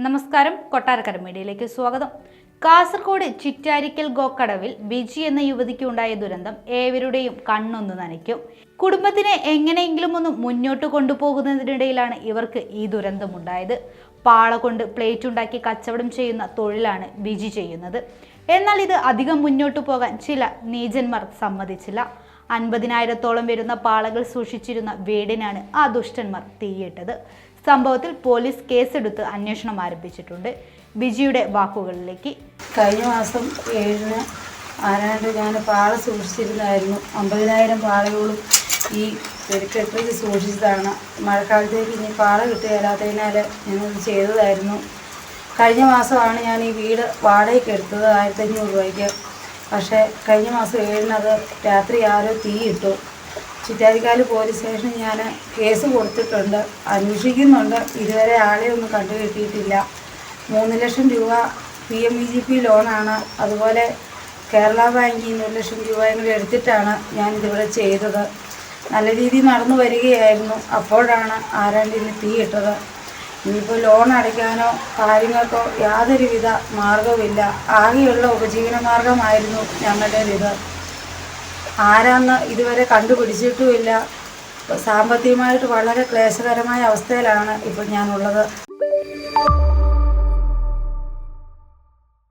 നമസ്കാരം, കൊട്ടാരക്കര മീഡിയയിലേക്ക് സ്വാഗതം. കാസർഗോഡ് ചിറ്റാരിക്കൽ ഗോക്കടവിൽ ബിജി എന്ന യുവതിക്ക് ഉണ്ടായ ദുരന്തം ഏവരുടെയും കണ്ണൊന്ന് നനയ്ക്കും. കുടുംബത്തിനെ എങ്ങനെയെങ്കിലും ഒന്ന് മുന്നോട്ട് കൊണ്ടുപോകുന്നതിനിടയിലാണ് ഇവർക്ക് ഈ ദുരന്തമുണ്ടായത്. പാള കൊണ്ട് പ്ലേറ്റ് ഉണ്ടാക്കി കച്ചവടം ചെയ്യുന്ന തൊഴിലാണ് ബിജി ചെയ്യുന്നത്. എന്നാൽ ഇത് അധികം മുന്നോട്ട് പോകാൻ ചില നീചന്മാർ സമ്മതിച്ചില്ല. 50,000-ഓളം വരുന്ന പാളകൾ സൂക്ഷിച്ചിരുന്ന വീടിനാണ് ആ ദുഷ്ടന്മാർ തീയിട്ടത്. സംഭവത്തിൽ പോലീസ് കേസെടുത്ത് അന്വേഷണം ആരംഭിച്ചിട്ടുണ്ട്. ബിജിയുടെ വാക്കുകളിലേക്ക്. കഴിഞ്ഞ മാസം 7-ന് ആരാണ്ട് ഞാൻ പാള സൂക്ഷിച്ചിരുന്നായിരുന്നു. 50,000 പാളകളും ഈ പെരുക്കെട്ടിൽ സൂക്ഷിച്ചതാണ്. മഴക്കാലത്തേക്ക് ഇനി പാള കിട്ടുകയില്ലാത്തതിനാൽ ഞങ്ങൾ ചെയ്തതായിരുന്നു. കഴിഞ്ഞ മാസമാണ് ഞാൻ ഈ വീട് വാടകയ്ക്ക് എടുത്തത് 1,500 രൂപയ്ക്ക്. പക്ഷേ കഴിഞ്ഞ മാസം 7-ന് അത് രാത്രി ആരോ തീയിട്ടു. ചിറ്റാരിക്കാല് പോലീസ് സ്റ്റേഷനിൽ ഞാൻ കേസ് കൊടുത്തിട്ടുണ്ട്, അന്വേഷിക്കുന്നുണ്ട്. ഇതുവരെ ആളെ ഒന്നും കണ്ടുകിട്ടിയിട്ടില്ല. 3 ലക്ഷം രൂപ PMVGP ലോണാണ്. അതുപോലെ കേരള ബാങ്കിൽ നിന്ന് 1 ലക്ഷം രൂപയും കൂടി എടുത്തിട്ടാണ് ഞാനിതിവിടെ ചെയ്തത്. നല്ല രീതിയിൽ നടന്നു വരികയായിരുന്നു. അപ്പോഴാണ് ആരാണ്ട് ഇന്ന് തീയിട്ടത്. ഇനിയിപ്പോൾ ലോൺ അടയ്ക്കാനോ കാര്യങ്ങൾക്കോ യാതൊരുവിധ മാർഗവുമില്ല. ആകെയുള്ള ഉപജീവന മാർഗമായിരുന്നു ഞങ്ങളുടേത്. ആരാന്ന് ഇതുവരെ കണ്ടുപിടിച്ചിട്ടുമില്ല. സാമ്പത്തികമായിട്ട് വളരെ ക്ലേശകരമായ അവസ്ഥയിലാണ് ഇപ്പോൾ ഞാനുള്ളത്.